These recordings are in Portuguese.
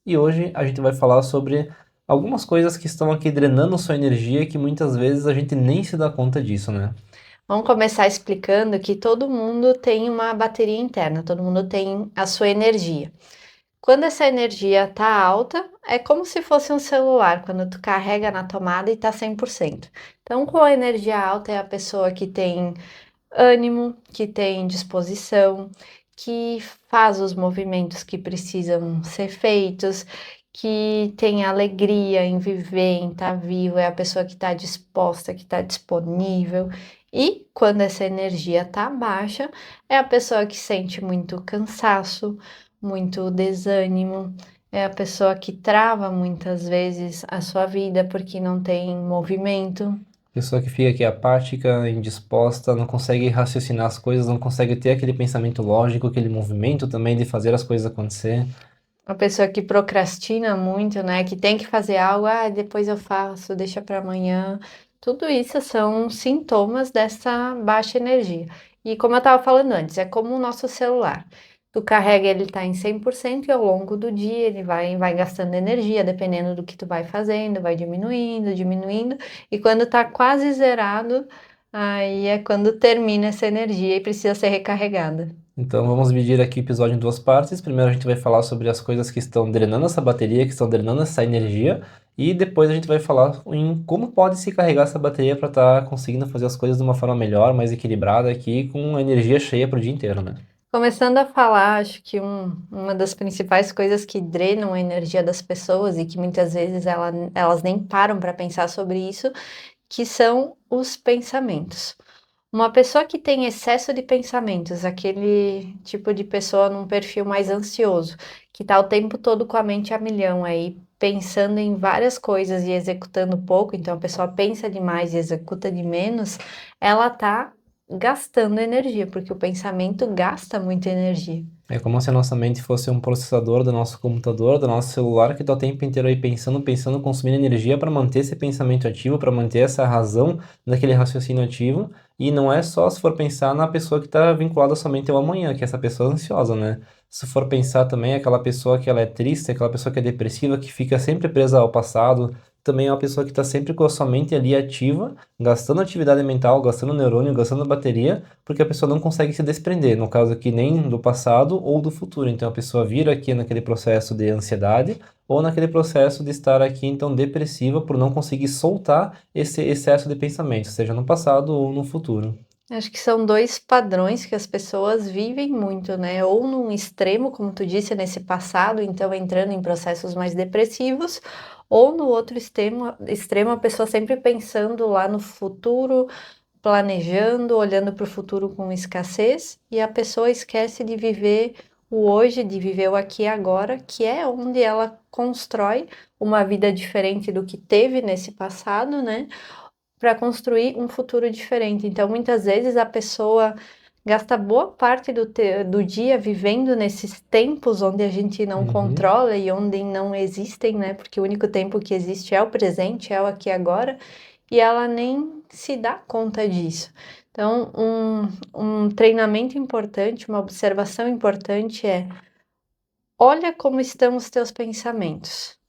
e hoje a gente vai falar sobre algumas coisas que estão aqui drenando sua energia que muitas vezes a gente nem se dá conta disso, né? Vamos começar explicando que todo mundo tem uma bateria interna, todo mundo tem a sua energia. Quando essa energia tá alta, é como se fosse um celular, quando tu carrega na tomada e tá 100%. Então, com a energia alta é a pessoa que tem ânimo, que tem disposição, que faz os movimentos que precisam ser feitos, que tem alegria em viver, em estar vivo, é a pessoa que está disposta, que está disponível. E quando essa energia está baixa, é a pessoa que sente muito cansaço, muito desânimo, é a pessoa que trava muitas vezes a sua vida porque não tem movimento. Pessoa que fica aqui apática, indisposta, não consegue raciocinar as coisas, não consegue ter aquele pensamento lógico, aquele movimento também de fazer as coisas acontecer. Uma pessoa que procrastina muito, né? Que tem que fazer algo, depois eu faço, deixa para amanhã. Tudo isso são sintomas dessa baixa energia. E como eu estava falando antes, é como o nosso celular. Tu carrega ele tá em 100% e ao longo do dia ele vai gastando energia, dependendo do que tu vai fazendo, vai diminuindo, diminuindo. E quando tá quase zerado, aí é quando termina essa energia e precisa ser recarregada. Então vamos dividir aqui o episódio em duas partes. Primeiro a gente vai falar sobre as coisas que estão drenando essa bateria, que estão drenando essa energia, e depois a gente vai falar em como pode se carregar essa bateria para estar conseguindo fazer as coisas de uma forma melhor, mais equilibrada aqui, com a energia cheia pro dia inteiro, né? Começando a falar, acho que uma das principais coisas que drenam a energia das pessoas e que muitas vezes elas nem param para pensar sobre isso, que são os pensamentos. Uma pessoa que tem excesso de pensamentos, aquele tipo de pessoa num perfil mais ansioso, que está o tempo todo com a mente a milhão aí, pensando em várias coisas e executando pouco, então a pessoa pensa demais e executa de menos, ela tá gastando energia, porque o pensamento gasta muita energia. É como se a nossa mente fosse um processador do nosso computador, do nosso celular, que está o tempo inteiro aí pensando, pensando, consumindo energia para manter esse pensamento ativo, para manter essa razão daquele raciocínio ativo. E não é só se for pensar na pessoa que está vinculada somente ao amanhã, que é essa pessoa ansiosa, né? Se for pensar também aquela pessoa que ela é triste, aquela pessoa que é depressiva, que fica sempre presa ao passado, também é uma pessoa que está sempre com a sua mente ali ativa, gastando atividade mental, gastando neurônio, gastando bateria porque a pessoa não consegue se desprender, no caso aqui nem do passado ou do futuro. Então a pessoa vira aqui naquele processo de ansiedade ou naquele processo de estar aqui então depressiva por não conseguir soltar esse excesso de pensamento, seja no passado ou no futuro. Acho que são dois padrões que as pessoas vivem muito, né? Ou num extremo, como tu disse, nesse passado, então entrando em processos mais depressivos, ou no outro extremo a pessoa sempre pensando lá no futuro, planejando, olhando para o futuro com escassez, e a pessoa esquece de viver o hoje, de viver o aqui e agora, que é onde ela constrói uma vida diferente do que teve nesse passado, né? Para construir um futuro diferente. Então, muitas vezes a pessoa gasta boa parte do dia vivendo nesses tempos onde a gente não Uhum. controla e onde não existem, né? Porque o único tempo que existe é o presente, é o aqui e agora, e ela nem se dá conta disso. Então, um treinamento importante, uma observação importante é: olha como estão os teus pensamentos.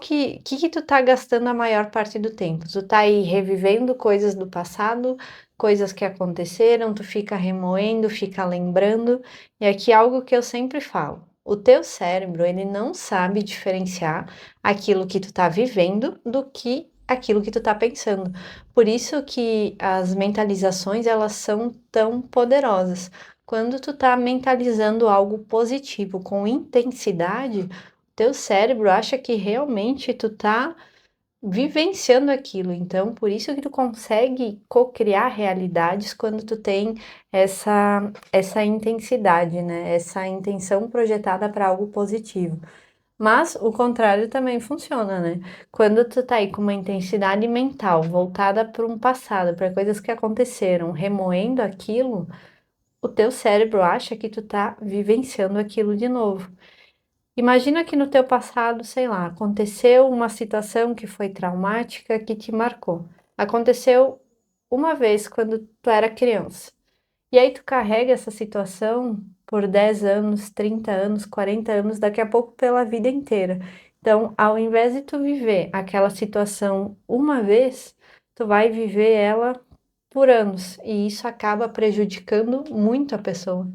Que tu tá gastando a maior parte do tempo? Tu tá aí revivendo coisas do passado, coisas que aconteceram, tu fica remoendo, fica lembrando. E aqui algo que eu sempre falo: o teu cérebro, ele não sabe diferenciar aquilo que tu tá vivendo do que aquilo que tu tá pensando. Por isso que as mentalizações, elas são tão poderosas. Quando tu tá mentalizando algo positivo com intensidade, teu cérebro acha que realmente tu tá vivenciando aquilo. Então, por isso que tu consegue co-criar realidades quando tu tem essa intensidade, né? Essa intenção projetada para algo positivo. Mas o contrário também funciona, né? Quando tu tá aí com uma intensidade mental voltada para um passado, para coisas que aconteceram, remoendo aquilo, o teu cérebro acha que tu tá vivenciando aquilo de novo. Imagina que no teu passado, sei lá, aconteceu uma situação que foi traumática, que te marcou. Aconteceu uma vez quando tu era criança. E aí tu carrega essa situação por 10 anos, 30 anos, 40 anos, daqui a pouco pela vida inteira. Então, ao invés de tu viver aquela situação uma vez, tu vai viver ela por anos, e isso acaba prejudicando muito a pessoa.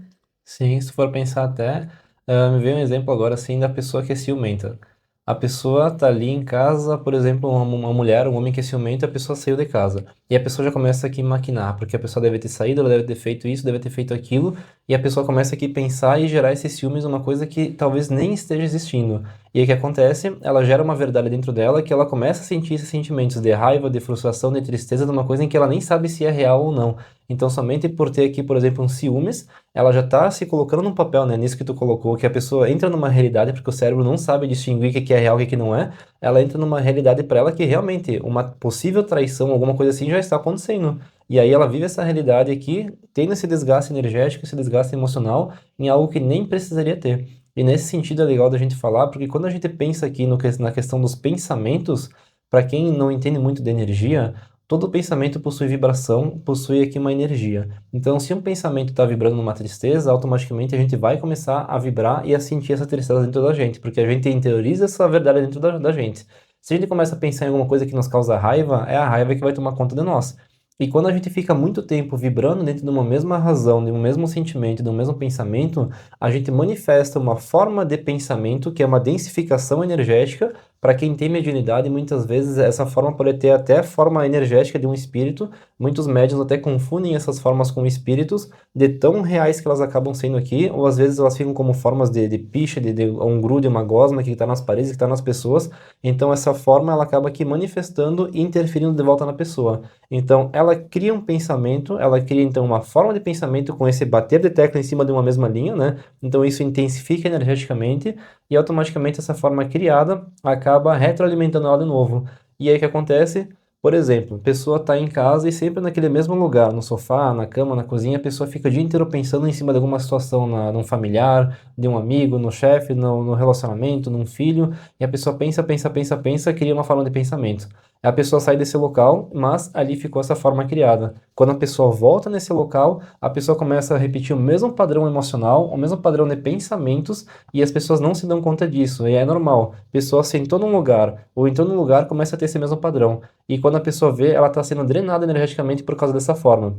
Sim, se for pensar até, me veio um exemplo agora assim da pessoa que é ciumenta. A pessoa tá ali em casa, por exemplo, uma mulher, um homem que é ciumento, a pessoa saiu de casa. E a pessoa já começa aqui a maquinar, porque a pessoa deve ter saído, ela deve ter feito isso, deve ter feito aquilo, e a pessoa começa aqui a pensar e gerar esses ciúmes, uma coisa que talvez nem esteja existindo. E aí o que acontece? Ela gera uma verdade dentro dela que ela começa a sentir esses sentimentos de raiva, de frustração, de tristeza, de uma coisa em que ela nem sabe se é real ou não. Então, somente por ter aqui, por exemplo, um ciúmes, ela já está se colocando num papel, né, nisso que tu colocou, que a pessoa entra numa realidade, porque o cérebro não sabe distinguir o que que é real e o que que não é, ela entra numa realidade para ela que realmente uma possível traição, alguma coisa assim, já está acontecendo. E aí ela vive essa realidade aqui, tendo esse desgaste energético, esse desgaste emocional, em algo que nem precisaria ter. E nesse sentido é legal da gente falar, porque quando a gente pensa aqui no, na questão dos pensamentos, para quem não entende muito de energia, todo pensamento possui vibração, possui aqui uma energia. Então, se um pensamento está vibrando numa tristeza, automaticamente a gente vai começar a vibrar e a sentir essa tristeza dentro da gente, porque a gente interioriza essa verdade dentro da gente. Se a gente começa a pensar em alguma coisa que nos causa raiva, é a raiva que vai tomar conta de nós. E quando a gente fica muito tempo vibrando dentro de uma mesma razão, de um mesmo sentimento, de um mesmo pensamento, a gente manifesta uma forma de pensamento que é uma densificação energética. Para quem tem mediunidade, muitas vezes essa forma pode ter até a forma energética de um espírito. Muitos médiuns até confundem essas formas com espíritos, de tão reais que elas acabam sendo aqui, ou às vezes elas ficam como formas de picha, de um grude, uma gosma que está nas paredes, que está nas pessoas. Então essa forma ela acaba aqui manifestando e interferindo de volta na pessoa. Então ela cria um pensamento, ela cria então uma forma de pensamento com esse bater de tecla em cima de uma mesma linha, né? Então isso intensifica energeticamente e automaticamente essa forma criada acaba retroalimentando ela de novo. E aí o que acontece? Por exemplo, a pessoa está em casa e sempre naquele mesmo lugar, no sofá, na cama, na cozinha, a pessoa fica o dia inteiro pensando em cima de alguma situação, num familiar, de um amigo, no chefe, no relacionamento, num filho, e a pessoa pensa, pensa, pensa, pensa, cria uma forma de pensamento. A pessoa sai desse local, mas ali ficou essa forma criada. Quando a pessoa volta nesse local, a pessoa começa a repetir o mesmo padrão emocional, o mesmo padrão de pensamentos, e as pessoas não se dão conta disso. E é normal. A pessoa sentou num lugar, ou entrou num lugar, começa a ter esse mesmo padrão. E quando a pessoa vê, ela está sendo drenada energeticamente por causa dessa forma.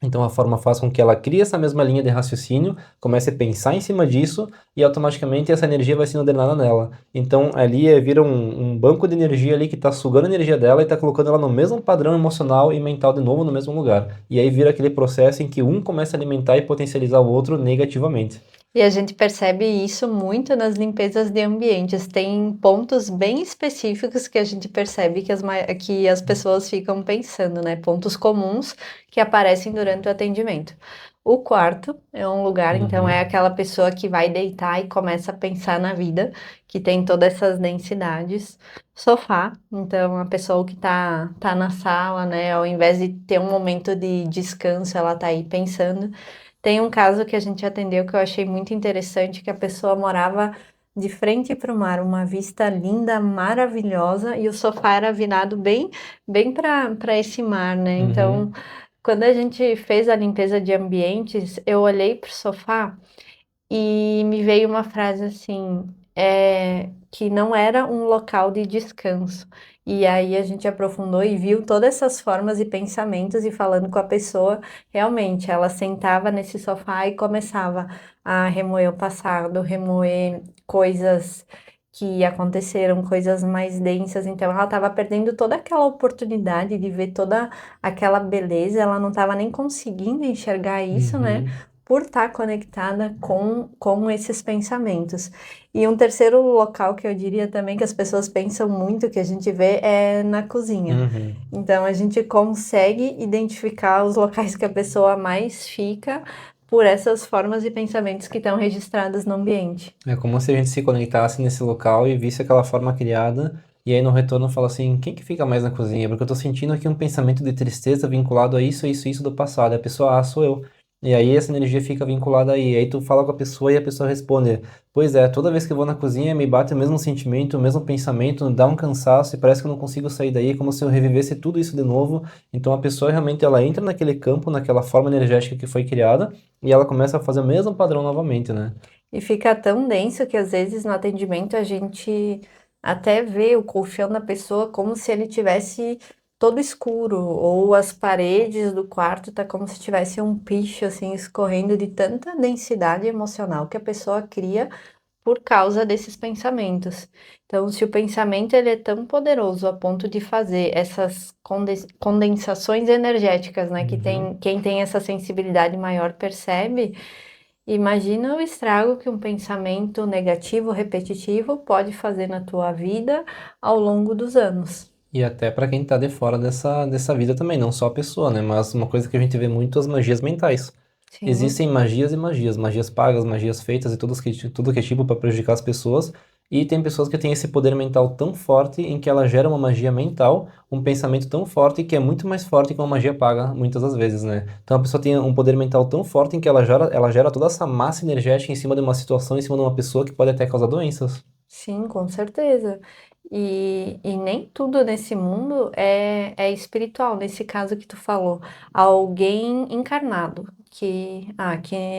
Então a forma faz com que ela crie essa mesma linha de raciocínio, comece a pensar em cima disso e automaticamente essa energia vai sendo drenada nela. Então ali vira um banco de energia ali que está sugando a energia dela e está colocando ela no mesmo padrão emocional e mental de novo no mesmo lugar. E aí vira aquele processo em que um começa a alimentar e potencializar o outro negativamente. E a gente percebe isso muito nas limpezas de ambientes. Tem pontos bem específicos que a gente percebe que as pessoas ficam pensando, né? Pontos comuns que aparecem durante o atendimento. O quarto é um lugar, então, é Uhum. aquela pessoa que vai deitar e começa a pensar na vida, que tem todas essas densidades. Sofá, então, a pessoa que tá na sala, né? Ao invés de ter um momento de descanso, ela tá aí pensando. Tem um caso que a gente atendeu que eu achei muito interessante, que a pessoa morava de frente para o mar, uma vista linda, maravilhosa, e o sofá era virado bem para esse mar, né? Então, Uhum. quando a gente fez a limpeza de ambientes, eu olhei para o sofá e me veio uma frase assim, que não era um local de descanso. E aí a gente aprofundou e viu todas essas formas e pensamentos e falando com a pessoa, realmente, ela sentava nesse sofá e começava a remoer o passado, remoer coisas que aconteceram, coisas mais densas. Então ela estava perdendo toda aquela oportunidade de ver toda aquela beleza, ela não estava nem conseguindo enxergar isso, né? Uhum. Por estar conectada com esses pensamentos. E um terceiro local que eu diria também que as pessoas pensam muito, que a gente vê, é na cozinha. Uhum. Então a gente consegue identificar os locais que a pessoa mais fica por essas formas e pensamentos que estão registrados no ambiente. É como se a gente se conectasse nesse local e visse aquela forma criada, e aí no retorno fala assim, quem que fica mais na cozinha? Porque eu tô sentindo aqui um pensamento de tristeza vinculado a isso, isso, isso do passado. E a pessoa, sou eu. E aí essa energia fica vinculada aí. Aí tu fala com a pessoa e a pessoa responde: pois é, toda vez que eu vou na cozinha me bate o mesmo sentimento, o mesmo pensamento, dá um cansaço e parece que eu não consigo sair daí, como se eu revivesse tudo isso de novo. Então a pessoa realmente ela entra naquele campo, naquela forma energética que foi criada e ela começa a fazer o mesmo padrão novamente, né? E fica tão denso que às vezes no atendimento a gente até vê o colchão da pessoa como se ele tivesse todo escuro, ou as paredes do quarto tá como se tivesse um picho assim escorrendo de tanta densidade emocional que a pessoa cria por causa desses pensamentos. Então, se o pensamento ele é tão poderoso a ponto de fazer essas condensações energéticas, né, que Uhum. tem, quem tem essa sensibilidade maior percebe, imagina o estrago que um pensamento negativo, repetitivo, pode fazer na tua vida ao longo dos anos. E até para quem tá de fora dessa vida também, não só a pessoa, né? Mas uma coisa que a gente vê muito, as magias mentais. Sim, Existem magias e magias, magias pagas, magias feitas e tudo que é tipo para prejudicar as pessoas. E tem pessoas que têm esse poder mental tão forte em que ela gera uma magia mental, um pensamento tão forte que é muito mais forte que uma magia paga, muitas das vezes, né? Então a pessoa tem um poder mental tão forte em que ela gera toda essa massa energética em cima de uma situação, em cima de uma pessoa que pode até causar doenças. sim, com certeza. E nem tudo nesse mundo é espiritual, nesse caso que tu falou. Alguém encarnado que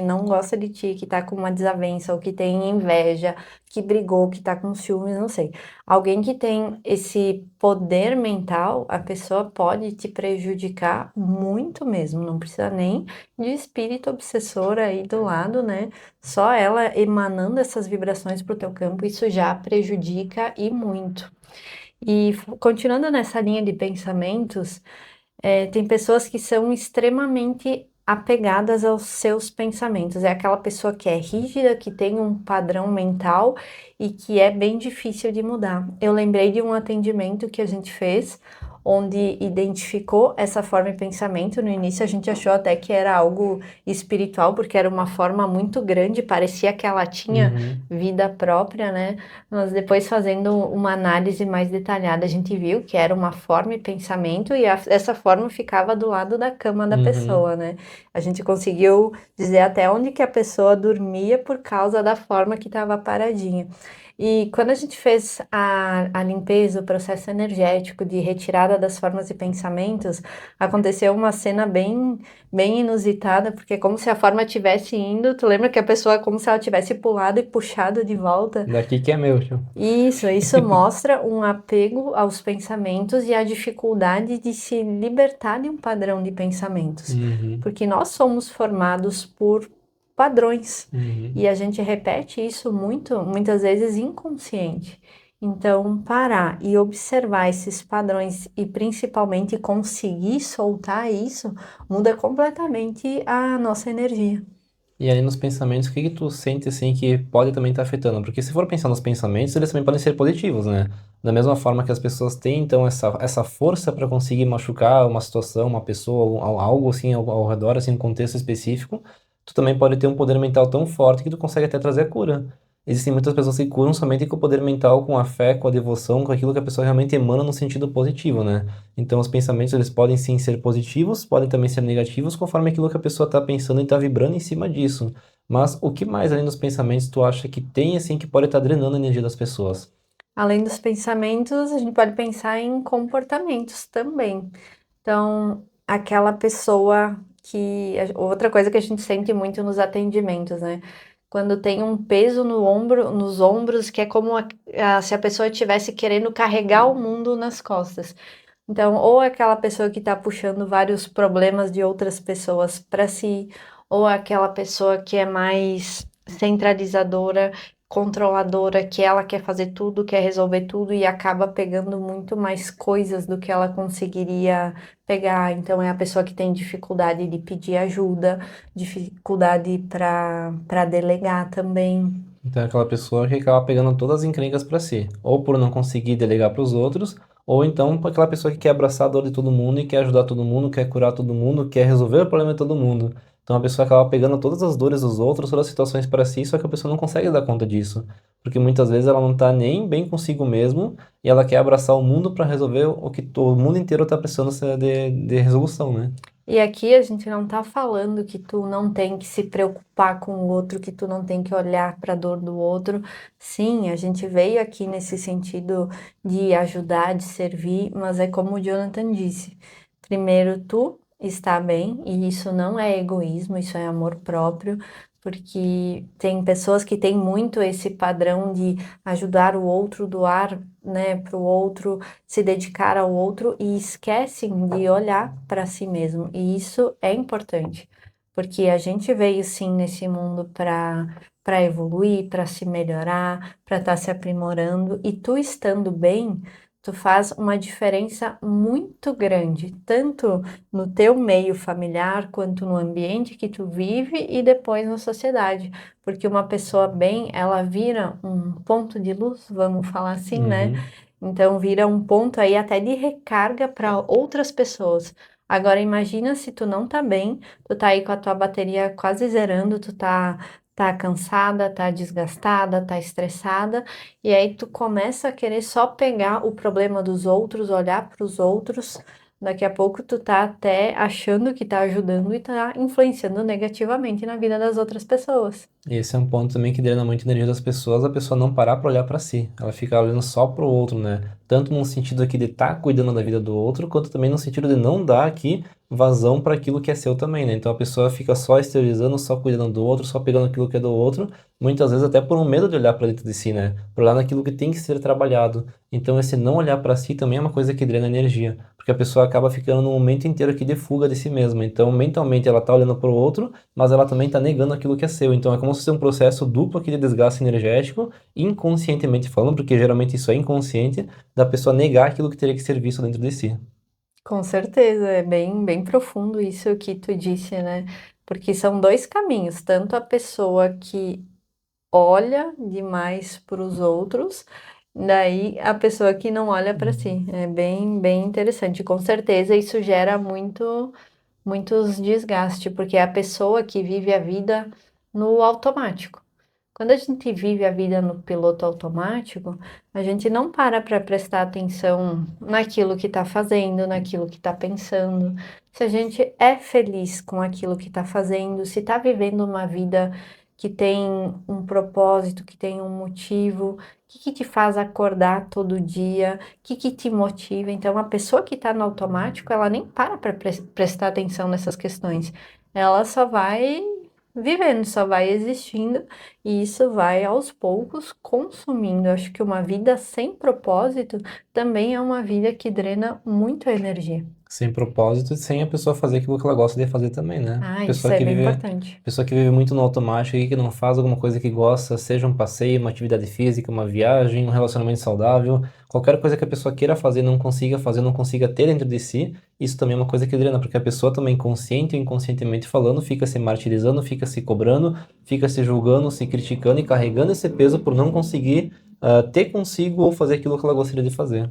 não gosta de ti, que tá com uma desavença, ou que tem inveja, que brigou, que tá com ciúmes, não sei. Alguém que tem esse poder mental, a pessoa pode te prejudicar muito mesmo. Não precisa nem de espírito obsessor aí do lado, né? Só ela emanando essas vibrações para o teu campo, isso já prejudica e muito. E continuando nessa linha de pensamentos, tem pessoas que são extremamente apegadas aos seus pensamentos. É aquela pessoa que é rígida, que tem um padrão mental e que é bem difícil de mudar. Eu lembrei de um atendimento que a gente fez, onde identificou essa forma de pensamento. No início a gente achou até que era algo espiritual, porque era uma forma muito grande, parecia que ela tinha Uhum, vida própria, né? Mas depois, fazendo uma análise mais detalhada, a gente viu que era uma forma e pensamento, e essa forma ficava do lado da cama da uhum. pessoa, né? A gente conseguiu dizer até onde que a pessoa dormia por causa da forma que estava paradinha. E quando a gente fez a limpeza, o processo energético de retirada das formas e pensamentos, aconteceu uma cena bem inusitada, porque é como se a forma estivesse indo, tu lembra que a pessoa é como se ela tivesse pulado e puxado de volta. Daqui que é meu, tio. Isso mostra um apego aos pensamentos e a dificuldade de se libertar de um padrão de pensamentos, Uhum, porque nós somos formados por padrões e uhum. a gente repete isso muitas vezes inconsciente. Então, parar e observar esses padrões e principalmente conseguir soltar isso muda completamente a nossa energia. E aí nos pensamentos, o que que tu sente assim que pode também estar afetando? Porque se for pensar nos pensamentos, eles também podem ser positivos, né? Da mesma forma que as pessoas têm então essa força para conseguir machucar uma situação, uma pessoa, algo assim ao redor, assim, um contexto específico, tu também pode ter um poder mental tão forte que tu consegue até trazer a cura. Existem muitas pessoas que curam somente com o poder mental, com a fé, com a devoção, com aquilo que a pessoa realmente emana no sentido positivo, né? Então, os pensamentos, eles podem sim ser positivos, podem também ser negativos, conforme aquilo que a pessoa está pensando e está vibrando em cima disso. Mas o que mais além dos pensamentos tu acha que tem, assim, que pode estar drenando a energia das pessoas? Além dos pensamentos, a gente pode pensar em comportamentos também. Então, aquela pessoa outra coisa que a gente sente muito nos atendimentos, né? Quando tem um peso no ombro, nos ombros, que é como se a pessoa estivesse querendo carregar o mundo nas costas. Então, ou é aquela pessoa que está puxando vários problemas de outras pessoas para si, ou é aquela pessoa que é mais centralizadora, controladora, que ela quer fazer tudo, quer resolver tudo e acaba pegando muito mais coisas do que ela conseguiria pegar. Então, é a pessoa que tem dificuldade de pedir ajuda, dificuldade para delegar também. Então, é aquela pessoa que acaba pegando todas as encrencas para si, ou por não conseguir delegar para os outros, ou então por aquela pessoa que quer abraçar a dor de todo mundo e quer ajudar todo mundo, quer curar todo mundo, quer resolver o problema de todo mundo. Então, a pessoa acaba pegando todas as dores dos outros, todas as situações para si, só que a pessoa não consegue dar conta disso, porque muitas vezes ela não está nem bem consigo mesmo e ela quer abraçar o mundo para resolver o que o mundo inteiro está precisando de resolução, né? E aqui a gente não tá falando que tu não tem que se preocupar com o outro, que tu não tem que olhar para a dor do outro. Sim, a gente veio aqui nesse sentido de ajudar, de servir, mas é como o Jonathan disse: primeiro tu está bem, e isso não é egoísmo, isso é amor próprio, porque tem pessoas que têm muito esse padrão de ajudar o outro, doar, né, para o outro, se dedicar ao outro e esquecem de olhar para si mesmo. E isso é importante, porque a gente veio sim nesse mundo para evoluir, para se melhorar, para estar se aprimorando, e tu estando bem, tu faz uma diferença muito grande, tanto no teu meio familiar, quanto no ambiente que tu vive e depois na sociedade. Porque uma pessoa bem, ela vira um ponto de luz, vamos falar assim, né? Uhum. Então vira um ponto aí até de recarga para outras pessoas. Agora imagina se tu não tá bem, tu tá aí com a tua bateria quase zerando, tá cansada, tá desgastada, tá estressada, e aí tu começa a querer só pegar o problema dos outros, olhar para os outros. Daqui a pouco tu tá até achando que tá ajudando e tá influenciando negativamente na vida das outras pessoas. Esse é um ponto também que drena muito a energia das pessoas, a pessoa não parar para olhar para si. Ela fica olhando só para o outro, né? Tanto no sentido aqui de estar cuidando da vida do outro, quanto também no sentido de não dar aqui vazão para aquilo que é seu também, né? Então a pessoa fica só exteriorizando, só cuidando do outro, só pegando aquilo que é do outro, muitas vezes até por um medo de olhar para dentro de si, né? Por olhar naquilo que tem que ser trabalhado. Então esse não olhar para si também é uma coisa que drena energia, porque a pessoa acaba ficando no momento inteiro aqui de fuga de si mesma. Então mentalmente ela tá olhando para o outro, mas ela também está negando aquilo que é seu. Então é como se fosse um processo duplo aqui de desgaste energético, inconscientemente falando, porque geralmente isso é inconsciente, da pessoa negar aquilo que teria que ser visto dentro de si. Com certeza, é bem profundo isso que tu disse, né? Porque são dois caminhos, tanto a pessoa que olha demais para os outros, daí a pessoa que não olha para si. É bem interessante. Com certeza isso gera muitos desgaste, porque é a pessoa que vive a vida no automático. Quando a gente vive a vida no piloto automático, a gente não para prestar atenção naquilo que está fazendo, naquilo que está pensando. Se a gente é feliz com aquilo que está fazendo, se está vivendo uma vida que tem um propósito, que tem um motivo, o que te faz acordar todo dia, o que te motiva. Então, a pessoa que está no automático, ela nem para prestar atenção nessas questões. Ela só vai vivendo, só vai existindo e isso vai aos poucos consumindo. Acho que uma vida sem propósito também é uma vida que drena muito a energia. Sem propósito e sem a pessoa fazer aquilo que ela gosta de fazer também, né? Ah, isso é bem importante. Pessoa que vive muito no automático e que não faz alguma coisa que gosta, seja um passeio, uma atividade física, uma viagem, um relacionamento saudável, qualquer coisa que a pessoa queira fazer, não consiga fazer, não consiga ter dentro de si, isso também é uma coisa que drena, porque a pessoa também consciente ou inconscientemente falando, fica se martirizando, fica se cobrando, fica se julgando, se criticando e carregando esse peso por não conseguir ter consigo ou fazer aquilo que ela gostaria de fazer.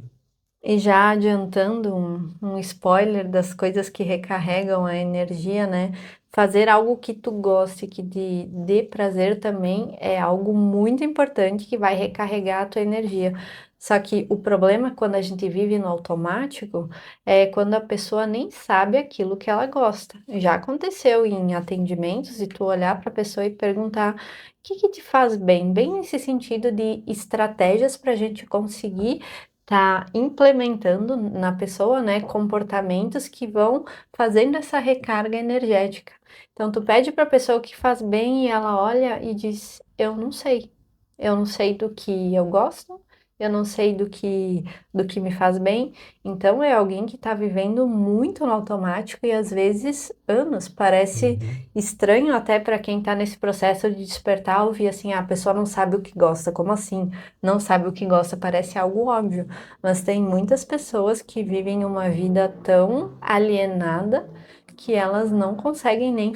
E já adiantando um spoiler das coisas que recarregam a energia, né? Fazer algo que tu goste, que te dê prazer também é algo muito importante que vai recarregar a tua energia. Só que o problema quando a gente vive no automático é quando a pessoa nem sabe aquilo que ela gosta. Já aconteceu em atendimentos e tu olhar para a pessoa e perguntar o que te faz bem, bem nesse sentido de estratégias para a gente conseguir tá implementando na pessoa, né, comportamentos que vão fazendo essa recarga energética. Então, tu pede para a pessoa o que faz bem e ela olha e diz: eu não sei do que eu gosto, eu não sei do que me faz bem. Então, é alguém que está vivendo muito no automático e às vezes anos. Parece Uhum. estranho até para quem está nesse processo de despertar, ouvir assim: ah, a pessoa não sabe o que gosta, como assim? Não sabe o que gosta, parece algo óbvio, mas tem muitas pessoas que vivem uma vida tão alienada que elas não conseguem nem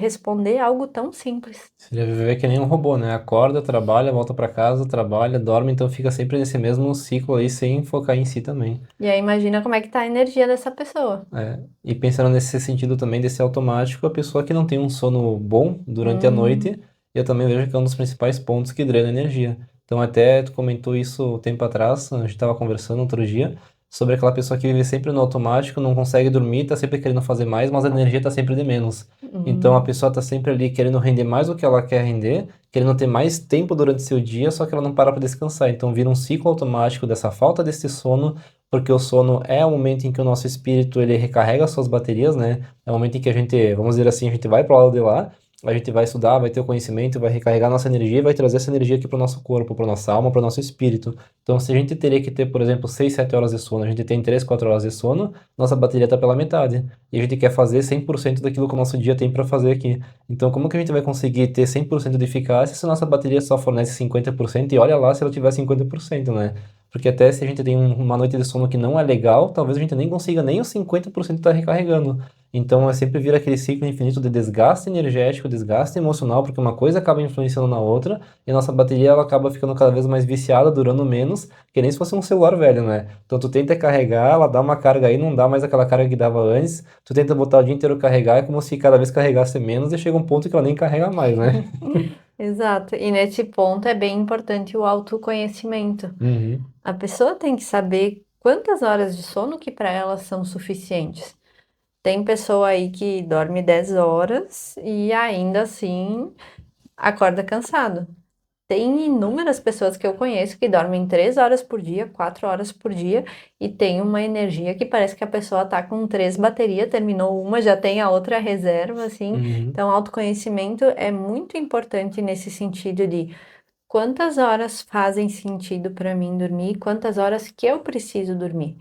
responder algo tão simples. Seria viver que nem um robô, né? Acorda, trabalha, volta pra casa, trabalha, dorme, então fica sempre nesse mesmo ciclo aí, sem focar em si também. E aí imagina como é que tá a energia dessa pessoa. É, e pensando nesse sentido também desse automático, a pessoa que não tem um sono bom durante a Hum, noite, eu também vejo que é um dos principais pontos que drena energia. Então até tu comentou isso um tempo atrás, a gente estava conversando outro dia, sobre aquela pessoa que vive sempre no automático, não consegue dormir, tá sempre querendo fazer mais, mas a energia tá sempre de menos. Então a Hum. pessoa tá sempre ali querendo render mais do que ela quer render, querendo ter mais tempo durante seu dia, só que ela não para para descansar. Então vira um ciclo automático dessa falta desse sono, porque o sono é o momento em que o nosso espírito ele recarrega suas baterias, né? É o momento em que a gente, vamos dizer assim, a gente vai para o lado de lá, a gente vai estudar, vai ter o conhecimento, vai recarregar nossa energia e vai trazer essa energia aqui para o nosso corpo, para nossa alma, para o nosso espírito. Então, se a gente teria que ter, por exemplo, 6, 7 horas de sono, a gente tem 3, 4 horas de sono, nossa bateria está pela metade. E a gente quer fazer 100% daquilo que o nosso dia tem para fazer aqui. Então, como que a gente vai conseguir ter 100% de eficácia se a nossa bateria só fornece 50%? E olha lá se ela tiver 50%, né? Porque até se a gente tem uma noite de sono que não é legal, talvez a gente nem consiga nem os 50% estar recarregando. Então é sempre vir aquele ciclo infinito de desgaste energético, desgaste emocional, porque uma coisa acaba influenciando na outra, e a nossa bateria ela acaba ficando cada vez mais viciada, durando menos, que nem se fosse um celular velho, né? Então tu tenta carregar, ela dá uma carga aí, não dá mais aquela carga que dava antes, tu tenta botar o dia inteiro carregar, é como se cada vez carregasse menos, e chega um ponto que ela nem carrega mais, né? Exato. E nesse ponto é bem importante o autoconhecimento. Uhum, A pessoa tem que saber quantas horas de sono que para ela são suficientes. Tem pessoa aí que dorme 10 horas e ainda assim acorda cansado. Tem inúmeras pessoas que eu conheço que dormem 3 horas por dia, 4 horas por dia e tem uma energia que parece que a pessoa tá com 3 baterias, terminou uma, já tem a outra reserva, assim. uhum. Então, autoconhecimento é muito importante nesse sentido de quantas horas fazem sentido para mim dormir, quantas horas que eu preciso dormir.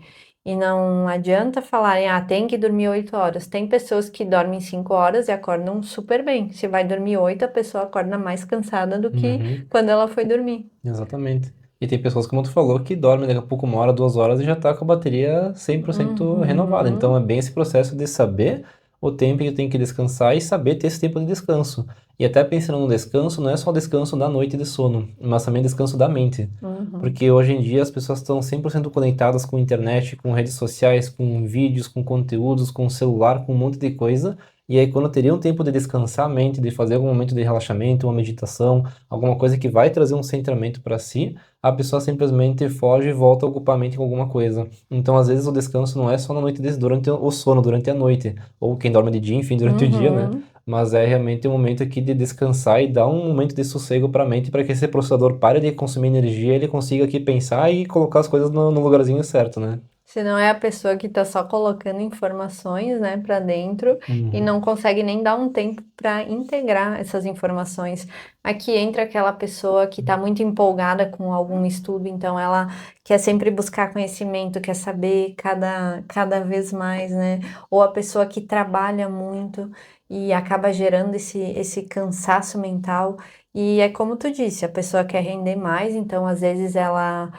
E não adianta falarem, ah, tem que dormir 8 horas. Tem pessoas que dormem 5 horas e acordam super bem. Se vai dormir 8, a pessoa acorda mais cansada do que Uhum. quando ela foi dormir. Exatamente. E tem pessoas, como tu falou, que dormem daqui a pouco 1 hora, 2 horas e já tá com a bateria 100% renovada. Então é Uhum. bem esse processo de saber o tempo que tem que descansar e saber ter esse tempo de descanso. E até pensando no descanso, não é só descanso da noite de sono, mas também descanso da mente. Uhum. Porque hoje em dia as pessoas estão 100% conectadas com internet, com redes sociais, com vídeos, com conteúdos, com celular, com um monte de coisa. E aí, quando teria um tempo de descansar a mente, de fazer algum momento de relaxamento, uma meditação, alguma coisa que vai trazer um centramento para si, a pessoa simplesmente foge e volta a ocupar a mente com alguma coisa. Então, às vezes, o descanso não é só na noite, durante o sono, durante a noite, ou quem dorme de dia, enfim, durante o dia, né? Uhum. Mas é realmente um momento aqui de descansar e dar um momento de sossego para a mente, para que esse processador pare de consumir energia, e ele consiga aqui pensar e colocar as coisas no lugarzinho certo, né? Se não é a pessoa que está só colocando informações, né, para dentro e Uhum. não consegue nem dar um tempo para integrar essas informações. Aqui entra aquela pessoa que está muito empolgada com algum estudo, então ela quer sempre buscar conhecimento, quer saber cada vez mais, né? Ou a pessoa que trabalha muito e acaba gerando esse cansaço mental. E é como tu disse, a pessoa quer render mais, então às vezes ela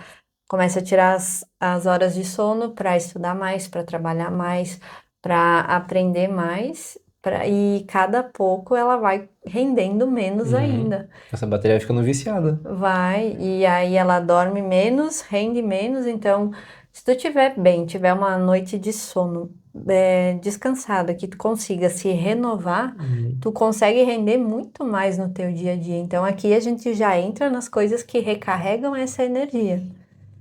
começa a tirar as horas de sono para estudar mais, para trabalhar mais, para aprender mais, e cada pouco ela vai rendendo menos Uhum. ainda. Essa bateria vai ficando viciada. Vai, e aí ela dorme menos, rende menos, então se tu tiver bem, tiver uma noite de sono descansada, que tu consiga se renovar, Uhum. tu consegue render muito mais no teu dia a dia. Então aqui a gente já entra nas coisas que recarregam essa energia.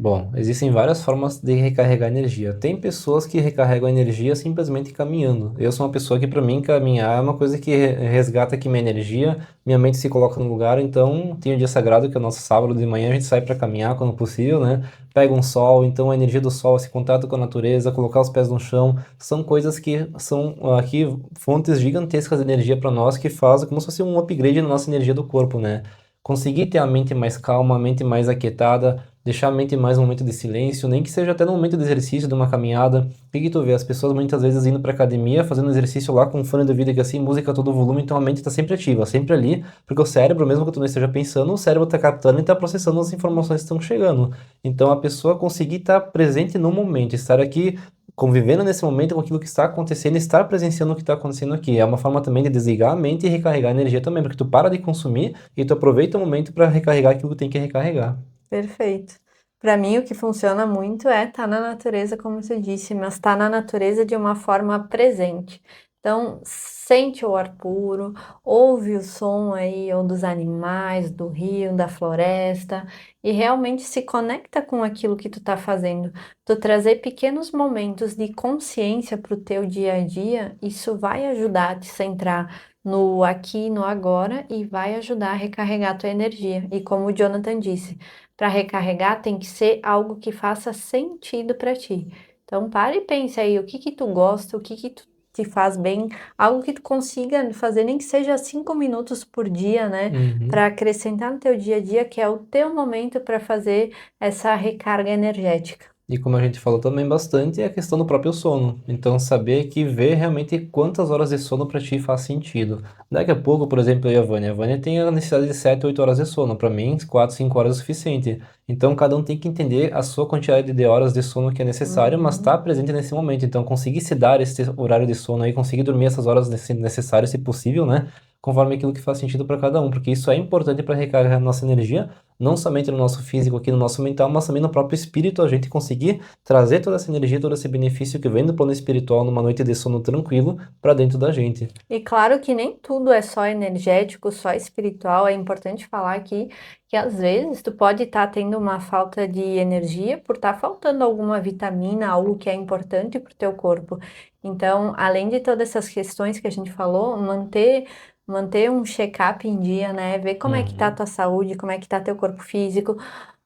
Bom, existem várias formas de recarregar energia. Tem pessoas que recarregam energia simplesmente caminhando. Eu sou uma pessoa que, para mim, caminhar é uma coisa que resgata aqui minha energia, minha mente se coloca no lugar. Então, tem o dia sagrado, que é o nosso sábado de manhã, a gente sai para caminhar quando possível, né? Pega um sol, então a energia do sol, esse contato com a natureza, colocar os pés no chão, são coisas que são aqui fontes gigantescas de energia para nós, que fazem como se fosse um upgrade na nossa energia do corpo, né? Conseguir ter a mente mais calma, a mente mais aquietada, deixar a mente mais um momento de silêncio, nem que seja até no momento de exercício, de uma caminhada. O que que tu vê? As pessoas muitas vezes indo pra academia, fazendo exercício lá com um fone de ouvido que assim, música a todo volume, então a mente tá sempre ativa, sempre ali, porque o cérebro, mesmo que tu não esteja pensando, o cérebro tá captando e tá processando as informações que estão chegando. Então a pessoa conseguir estar presente no momento, estar aqui convivendo nesse momento com aquilo que está acontecendo, estar presenciando o que está acontecendo aqui. É uma forma também de desligar a mente e recarregar a energia também, porque tu para de consumir e tu aproveita o momento para recarregar aquilo que tem que recarregar. Perfeito. Para mim, o que funciona muito é estar na natureza, como você disse, mas estar na natureza de uma forma presente. Então, sente o ar puro, ouve o som aí ou dos animais, do rio, da floresta e realmente se conecta com aquilo que tu tá fazendo. Tu trazer pequenos momentos de consciência para o teu dia a dia, isso vai ajudar a te centrar no aqui, no agora e vai ajudar a recarregar a tua energia. E como o Jonathan disse, para recarregar tem que ser algo que faça sentido para ti. Então, para e pense aí, o que que tu gosta, o que que tu te faz bem, algo que tu consiga fazer, nem que seja 5 minutos por dia, né, Uhum. para acrescentar no teu dia a dia, que é o teu momento para fazer essa recarga energética. E como a gente falou também bastante, é a questão do próprio sono. Então, saber que ver realmente quantas horas de sono para ti faz sentido. Daqui a pouco, por exemplo, eu e a Vânia. A Vânia tem a necessidade de 7, 8 horas de sono. Para mim, 4, 5 horas é o suficiente. Então, cada um tem que entender a sua quantidade de horas de sono que é necessário, mas estar Uhum. presente nesse momento. Então, conseguir se dar esse horário de sono aí, conseguir dormir essas horas necessárias, se possível, né? Conforme aquilo que faz sentido para cada um, porque isso é importante para recarregar a nossa energia, não somente no nosso físico, aqui no nosso mental, mas também no próprio espírito, a gente conseguir trazer toda essa energia, todo esse benefício que vem do plano espiritual numa noite de sono tranquilo para dentro da gente. E claro que nem tudo é só energético, só espiritual. É importante falar aqui que às vezes tu pode estar tendo uma falta de energia por estar faltando alguma vitamina, algo que é importante para o teu corpo. Então, além de todas essas questões que a gente falou, manter um check-up em dia, né? Ver como é que tá a Uhum. tua saúde, como é que tá teu corpo físico,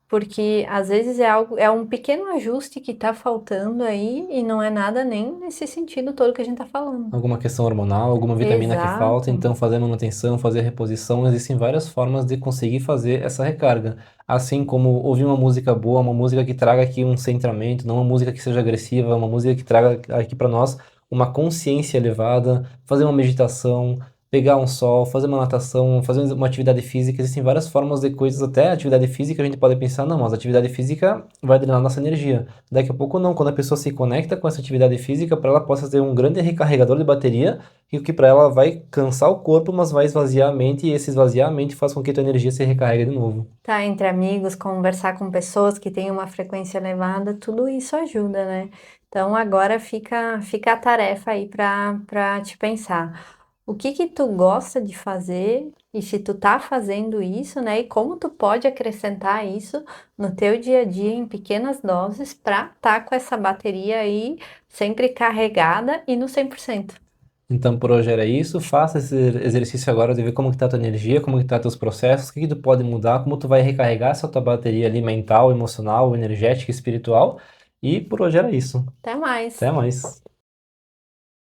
porque às vezes é um pequeno ajuste que tá faltando aí e não é nada nem nesse sentido todo que a gente tá falando. Alguma questão hormonal, alguma vitamina que falta, Exato. então fazer manutenção, fazer reposição, existem várias formas de conseguir fazer essa recarga. Assim como ouvir uma música boa, uma música que traga aqui um centramento, não uma música que seja agressiva, uma música que traga aqui para nós uma consciência elevada, fazer uma meditação, pegar um sol, fazer uma natação, fazer uma atividade física, existem várias formas de coisas, até atividade física a gente pode pensar, não, mas a atividade física vai drenar nossa energia. Daqui a pouco não, quando a pessoa se conecta com essa atividade física, para ela possa ter um grande recarregador de bateria, e o que para ela vai cansar o corpo, mas vai esvaziar a mente, e esse esvaziar a mente faz com que a tua energia se recarregue de novo. Tá entre amigos, conversar com pessoas que têm uma frequência elevada, tudo isso ajuda, né? Então agora fica a tarefa aí para te pensar. O que que tu gosta de fazer e se tu tá fazendo isso, né? E como tu pode acrescentar isso no teu dia a dia em pequenas doses para tá com essa bateria aí sempre carregada e no 100%. Então por hoje era isso, faça esse exercício agora de ver como que tá a tua energia, como que tá teus processos, o que que tu pode mudar, como tu vai recarregar essa tua bateria ali mental, emocional, energética, espiritual, e por hoje era isso. Até mais. Até mais.